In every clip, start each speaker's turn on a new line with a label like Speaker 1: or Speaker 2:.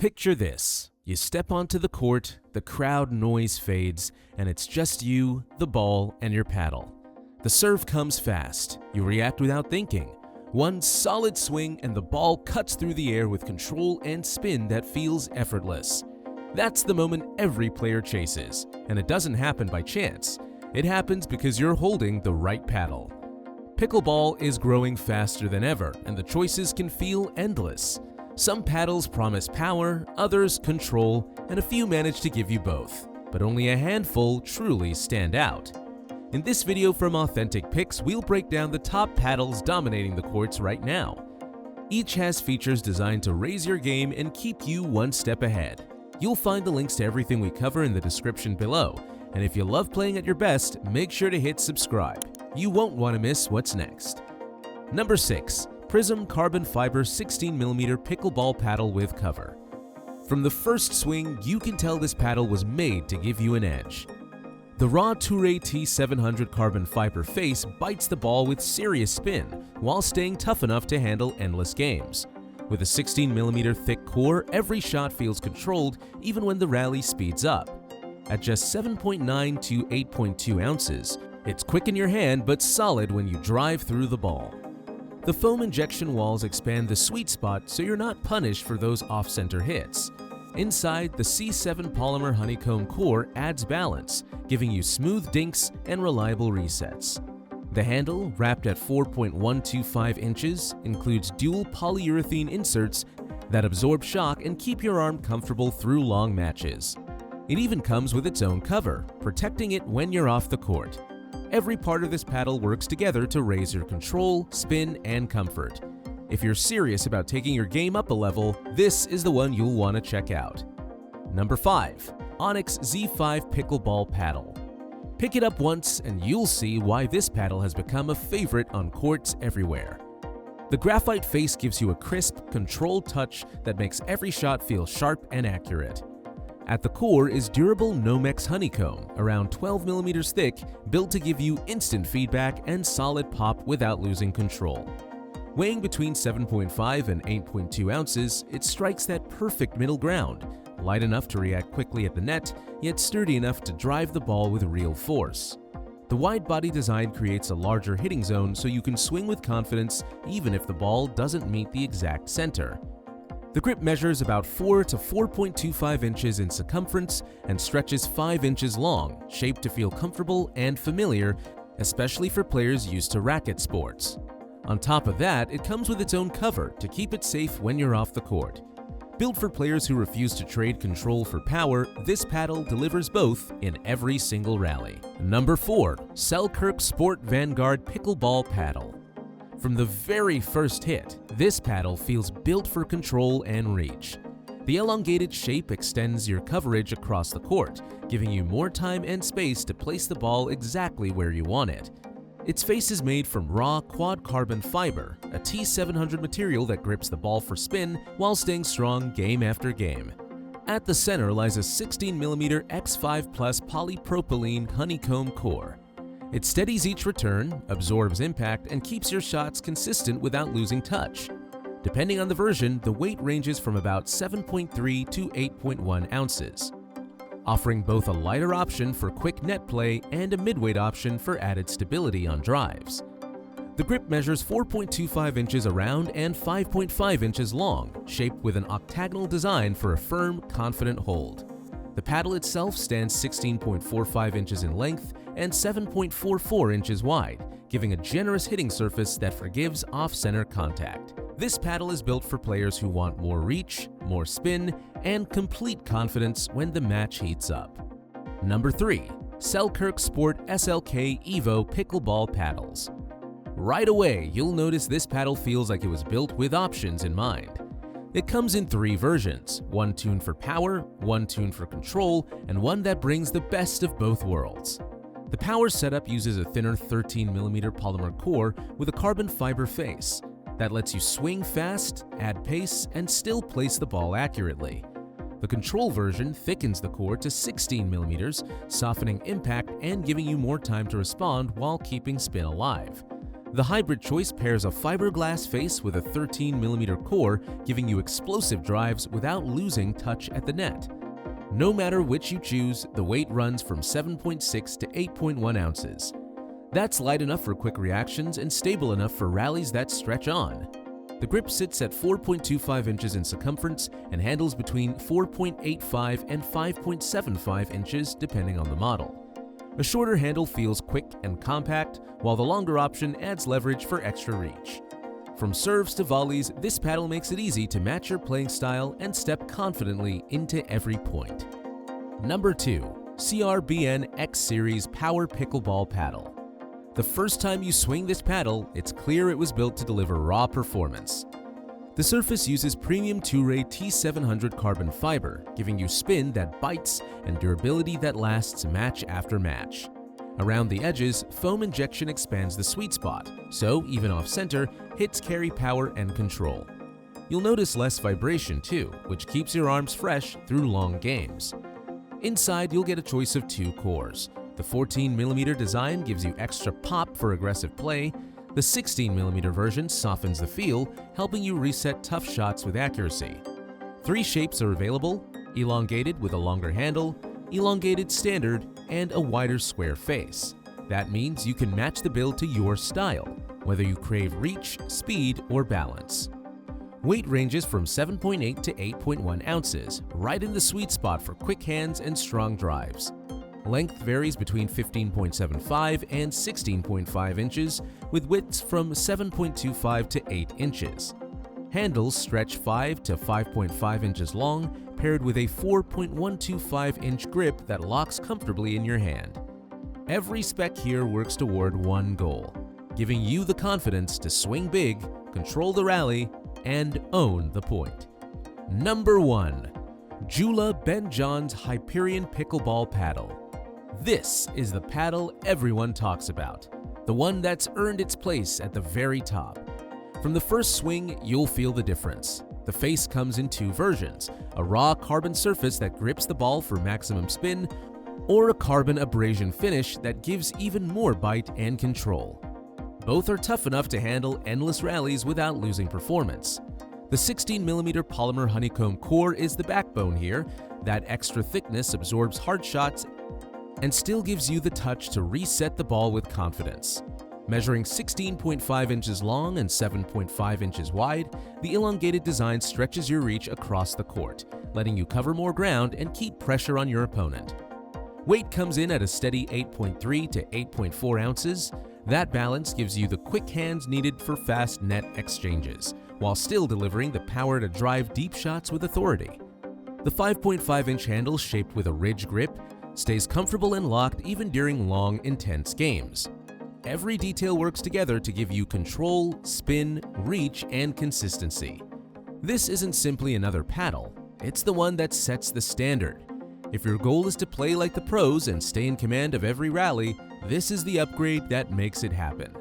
Speaker 1: Picture this. You step onto the court, the crowd noise fades, and it's just you, the ball, and your paddle. The serve comes fast. You react without thinking. One solid swing and the ball cuts through the air with control and spin that feels effortless. That's the moment every player chases, and it doesn't happen by chance. It happens because you're holding the right paddle. Pickleball is growing faster than ever, and the choices can feel endless. Some paddles promise power, others control, and a few manage to give you both. But only a handful truly stand out. In this video from Authentic Picks, we'll break down the top paddles dominating the courts right now. Each has features designed to raise your game and keep you one step ahead. You'll find the links to everything we cover in the description below, and if you love playing at your best, make sure to hit subscribe. You won't want to miss what's next. Number 6. Prism Carbon Fiber 16mm Pickleball Paddle with Cover. From the first swing, you can tell this paddle was made to give you an edge. The raw Toure T700 carbon fiber face bites the ball with serious spin while staying tough enough to handle endless games. With a 16mm thick core, every shot feels controlled even when the rally speeds up. At just 7.9 to 8.2 ounces, it's quick in your hand but solid when you drive through the ball. The foam injection walls expand the sweet spot so you're not punished for those off-center hits. Inside, the C7 polymer honeycomb core adds balance, giving you smooth dinks and reliable resets. The handle, wrapped at 4.125 inches, includes dual polyurethane inserts that absorb shock and keep your arm comfortable through long matches. It even comes with its own cover, protecting it when you're off the court. Every part of this paddle works together to raise your control, spin, and comfort. If you're serious about taking your game up a level, this is the one you'll want to check out. Number 5. Onyx Z5 Pickleball Paddle. Pick it up once and you'll see why this paddle has become a favorite on courts everywhere. The graphite face gives you a crisp, controlled touch that makes every shot feel sharp and accurate. At the core is durable Nomex honeycomb, around 12mm thick, built to give you instant feedback and solid pop without losing control. Weighing between 7.5 and 8.2 ounces, it strikes that perfect middle ground, light enough to react quickly at the net, yet sturdy enough to drive the ball with real force. The wide body design creates a larger hitting zone so you can swing with confidence even if the ball doesn't meet the exact center. The grip measures about 4 to 4.25 inches in circumference and stretches 5 inches long, shaped to feel comfortable and familiar, especially for players used to racket sports. On top of that, it comes with its own cover to keep it safe when you're off the court. Built for players who refuse to trade control for power, this paddle delivers both in every single rally. Number 4. Selkirk Sport Vanguard Pickleball Paddle. From the very first hit, this paddle feels built for control and reach. The elongated shape extends your coverage across the court, giving you more time and space to place the ball exactly where you want it. Its face is made from raw quad carbon fiber, a T700 material that grips the ball for spin while staying strong game after game. At the center lies a 16mm X5 Plus polypropylene honeycomb core. It steadies each return, absorbs impact, and keeps your shots consistent without losing touch. Depending on the version, the weight ranges from about 7.3 to 8.1 ounces, offering both a lighter option for quick net play and a midweight option for added stability on drives. The grip measures 4.25 inches around and 5.5 inches long, shaped with an octagonal design for a firm, confident hold. The paddle itself stands 16.45 inches in length and 7.44 inches wide, giving a generous hitting surface that forgives off-center contact. This paddle is built for players who want more reach, more spin, and complete confidence when the match heats up. Number 3. Selkirk Sport SLK Evo Pickleball Paddles. Right away, you'll notice this paddle feels like it was built with options in mind. It comes in 3 versions, one tuned for power, one tuned for control, and one that brings the best of both worlds. The power setup uses a thinner 13mm polymer core with a carbon fiber face that lets you swing fast, add pace, and still place the ball accurately. The control version thickens the core to 16mm, softening impact and giving you more time to respond while keeping spin alive. The hybrid choice pairs a fiberglass face with a 13mm core, giving you explosive drives without losing touch at the net. No matter which you choose, the weight runs from 7.6 to 8.1 ounces. That's light enough for quick reactions and stable enough for rallies that stretch on. The grip sits at 4.25 inches in circumference and handles between 4.85 and 5.75 inches depending on the model. A shorter handle feels quick and compact, while the longer option adds leverage for extra reach. From serves to volleys, this paddle makes it easy to match your playing style and step confidently into every point. Number 2. CRBN X Series Power Pickleball Paddle. The first time you swing this paddle, it's clear it was built to deliver raw performance. The surface uses premium 2-ray T700 carbon fiber, giving you spin that bites and durability that lasts match after match. Around the edges, foam injection expands the sweet spot, so even off-center, hits carry power and control. You'll notice less vibration too, which keeps your arms fresh through long games. Inside, you'll get a choice of 2 cores. The 14mm design gives you extra pop for aggressive play. The 16mm version softens the feel, helping you reset tough shots with accuracy. 3 shapes are available: elongated with a longer handle, elongated standard, and a wider square face. That means you can match the build to your style, whether you crave reach, speed, or balance. Weight ranges from 7.8 to 8.1 ounces, right in the sweet spot for quick hands and strong drives. Length varies between 15.75 and 16.5 inches, with widths from 7.25 to 8 inches. Handles stretch 5 to 5.5 inches long, paired with a 4.125-inch grip that locks comfortably in your hand. Every spec here works toward one goal: giving you the confidence to swing big, control the rally, and own the point. Number 1. Jula Ben John's Hyperion Pickleball Paddle. This is the paddle everyone talks about, the one that's earned its place at the very top. From the first swing, you'll feel the difference. The face comes in 2 versions: a raw carbon surface that grips the ball for maximum spin, or a carbon abrasion finish that gives even more bite and control. Both are tough enough to handle endless rallies without losing performance. The 16mm polymer honeycomb core is the backbone here. That extra thickness absorbs hard shots and still gives you the touch to reset the ball with confidence. Measuring 16.5 inches long and 7.5 inches wide, the elongated design stretches your reach across the court, letting you cover more ground and keep pressure on your opponent. Weight comes in at a steady 8.3 to 8.4 ounces. That balance gives you the quick hands needed for fast net exchanges, while still delivering the power to drive deep shots with authority. The 5.5-inch handle, shaped with a ridge grip, stays comfortable and locked even during long, intense games. Every detail works together to give you control, spin, reach, and consistency. This isn't simply another paddle, it's the one that sets the standard. If your goal is to play like the pros and stay in command of every rally, this is the upgrade that makes it happen.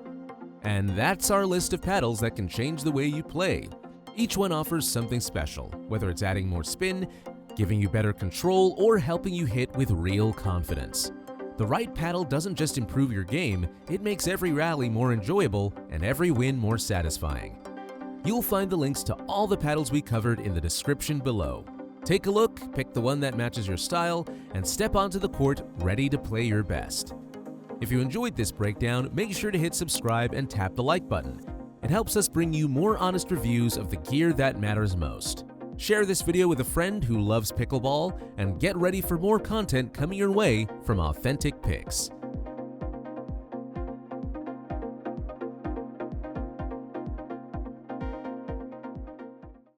Speaker 1: And that's our list of paddles that can change the way you play. Each one offers something special, whether it's adding more spin, giving you better control, or helping you hit with real confidence. The right paddle doesn't just improve your game, it makes every rally more enjoyable and every win more satisfying. You'll find the links to all the paddles we covered in the description below. Take a look, pick the one that matches your style, and step onto the court ready to play your best. If you enjoyed this breakdown, make sure to hit subscribe and tap the like button. It helps us bring you more honest reviews of the gear that matters most. Share this video with a friend who loves pickleball, and get ready for more content coming your way from Authentic Picks.